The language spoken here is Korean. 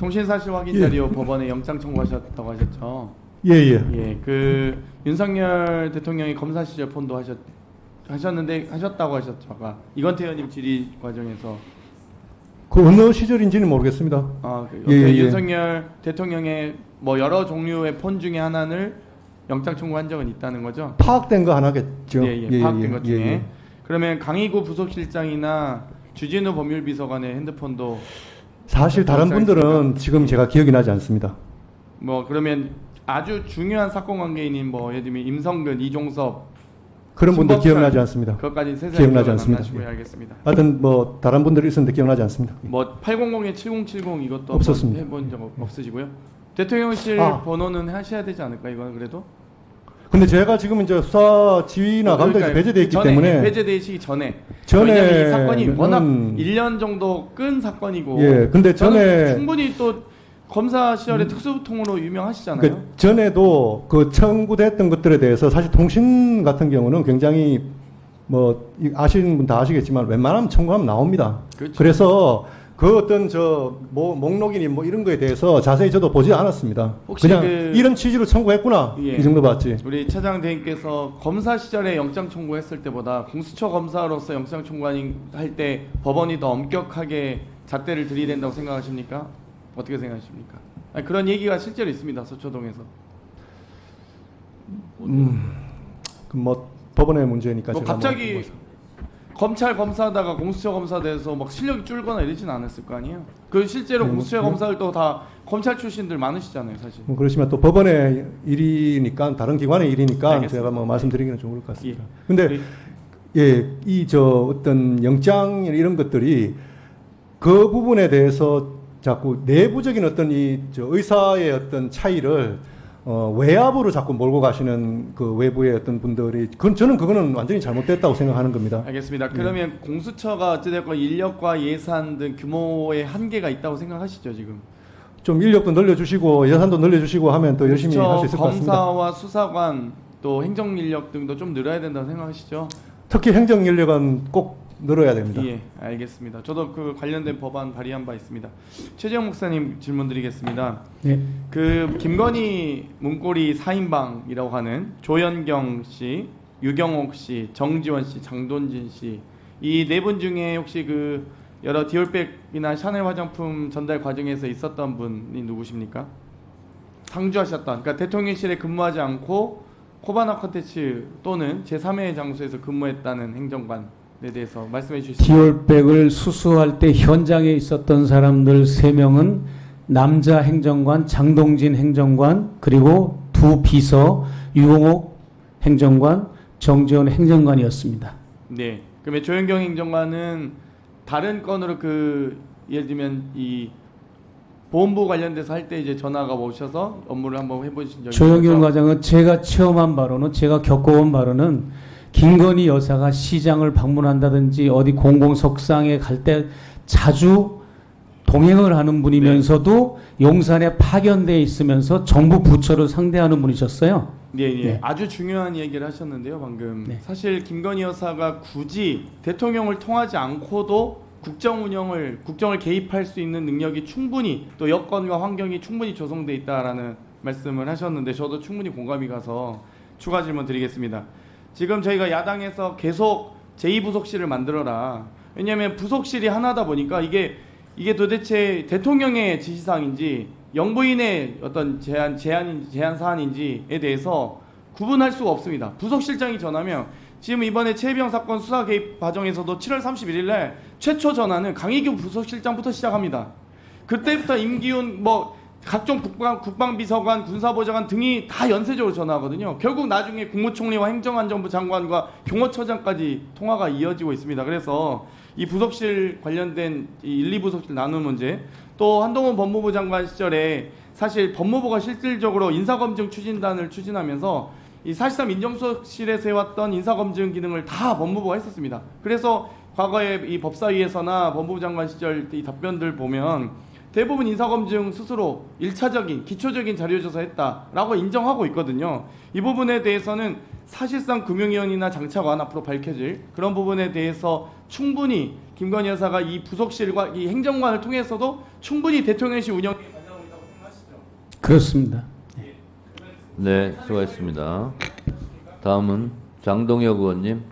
통신사실 확인 자료 법원에 영장 청구하셨다고 하셨죠? 예예. 예, 그 윤석열 대통령이 검사 시절 폰도 하셨다고 하셨죠. 아까 이건태 의원님 질의 과정에서 그 어느 시절인지는 모르겠습니다. 윤석열 대통령의 뭐 여러 종류의 폰 중에 하나를 영장 청구한 적은 있다는 거죠? 파악된 거 하나겠죠. 파악된 것 중에. 그러면 강희구 부속실장이나 주진우 법률비서관의 핸드폰도 사실 다른 분들은 있습니까? 지금 제가 기억이 나지 않습니다. 뭐 그러면 아주 중요한 사건 관계인인 뭐 예를 들면 임성근, 이종섭 그런 분들 신범철, 기억나지 않습니다. 그것까지 세세하게 기억나지 않습니다. 예. 알겠습니다. 하여튼 뭐 다른 분들이 있었는데 기억나지 않습니다. 뭐 800에 7070 이것도 없었습니다. 해본 적 없으시고요. 대통령실 번호는 하셔야 되지 않을까 이건 그래도? 근데 제가 지금 이제 수사 지휘나 감독에서 배제돼 있기 때문에 배제되시기 전에 왜냐면 이 사건이 워낙 1년 정도 끈 사건이고 예, 근데 전에 충분히 또 검사 시절에 특수통으로 유명하시잖아요. 그 전에도 그 청구됐던 것들에 대해서 사실 통신 같은 경우는 굉장히 뭐 아시는 분 다 아시겠지만 웬만하면 청구하면 나옵니다. 그렇죠. 그래서 그 어떤 뭐 목록이니 뭐 이런 거에 대해서 자세히 저도 보지 않았습니다. 혹시 그냥 이런 취지로 청구했구나 예. 이 정도 봤지. 우리 차장 대행께서 검사 시절에 영장 청구했을 때보다 공수처 검사로서 영장 청구할 때 법원이 더 엄격하게 잣대를 들이댄다고 생각하십니까? 어떻게 생각하십니까? 아니, 그런 얘기가 실제로 있습니다. 서초동에서. 그 뭐 법원의 문제니까 뭐 제가 갑자기 검찰 검사하다가 공수처 검사 돼서 막 실력이 줄거나 이러진 않았을 거 아니에요? 그 실제로 공수처 검사들 또 다 검찰 출신들 많으시잖아요, 사실. 뭐 그렇지만 또 법원의 일이니까 다른 기관의 일이니까 알겠습니다. 제가 뭐 말씀드리기는 좋을 것 같습니다. 예. 근데 예, 이 어떤 영장 이런 것들이 그 부분에 대해서 자꾸 내부적인 어떤 의사의 어떤 차이를 외압으로 자꾸 몰고 가시는 그 외부의 어떤 분들이 저는 그거는 완전히 잘못됐다고 생각하는 겁니다. 알겠습니다. 그러면 공수처가 어찌됐건 인력과 예산 등 규모의 한계가 있다고 생각하시죠, 지금? 좀 인력도 늘려주시고 예산도 늘려주시고 하면 또 열심히 할 수 있을 것 같습니다. 검사와 수사관 또 행정 인력 등도 좀 늘어야 된다고 생각하시죠? 특히 행정 인력은 꼭 늘어야 됩니다. 예, 알겠습니다. 저도 그 관련된 법안 발의한 바 있습니다. 최재형 목사님 질문드리겠습니다. 네. 그 김건희 문고리 4인방이라고 하는 조현경 씨, 유경옥 씨, 정지원 씨, 장돈진 씨 이 네 분 중에 혹시 그 여러 디올백이나 샤넬 화장품 전달 과정에서 있었던 분이 누구십니까? 상주하셨던, 그러니까 대통령실에 근무하지 않고 코바나 컨텐츠 또는 제3의 장소에서 근무했다는 행정관에 대해서 말씀해 주실 수 있습니까? 디올백을 수수할 때 현장에 있었던 사람들 3명은 남자 행정관 장동진 행정관 그리고 두 비서 유홍옥 행정관 정지원 행정관이었습니다. 네. 그러면 조현경 행정관은 다른 건으로 그 예를 들면 이 보험부 관련돼서 할 때 이제 전화가 오셔서 업무를 한번 해보신 적이 조현경 있죠? 과장은 제가 체험한 바로는 제가 겪어온 바로는 김건희 여사가 시장을 방문한다든지 어디 공공석상에 갈 때 자주 동행을 하는 분이면서도 용산에 파견되어 있으면서 정부 부처를 상대하는 분이셨어요. 예, 예. 네. 아주 중요한 얘기를 하셨는데요, 방금. 네. 사실 김건희 여사가 굳이 대통령을 통하지 않고도 국정을 개입할 수 있는 능력이 충분히 또 여건과 환경이 충분히 조성돼 있다라는 말씀을 하셨는데 저도 충분히 공감이 가서 추가 질문 드리겠습니다. 지금 저희가 야당에서 계속 제2부속실을 만들어라. 왜냐하면 부속실이 하나다 보니까 이게 도대체 대통령의 지시사항인지 영부인의 어떤 제안 사안인지에 대해서 구분할 수가 없습니다. 부속실장이 전하면 지금 이번에 최혜병 사건 수사 개입 과정에서도 7월 31일 날 최초 전화는 강희규 부속실장부터 시작합니다. 그때부터 임기훈 뭐 각종 국방비서관, 군사보좌관 등이 다 연쇄적으로 전화하거든요. 결국 나중에 국무총리와 행정안전부 장관과 경호처장까지 통화가 이어지고 있습니다. 그래서 이 부속실 관련된 이 1, 2부속실 나누는 문제, 또 한동훈 법무부 장관 시절에 사실 법무부가 실질적으로 인사검증 추진단을 추진하면서 이 사실상 민정수석실에서 해왔던 인사검증 기능을 다 법무부가 했었습니다. 그래서 과거에 이 법사위에서나 법무부 장관 시절 이 답변들 보면 대부분 인사검증 스스로 1차적인 기초적인 자료조사 했다라고 인정하고 있거든요. 이 부분에 대해서는 사실상 금융위원이나 장차관 앞으로 밝혀질 그런 부분에 대해서 충분히 김건희 여사가 이 부속실과 이 행정관을 통해서도 충분히 대통령실 운영에 그렇습니다. 네, 수고하셨습니다. 다음은 장동혁 의원님.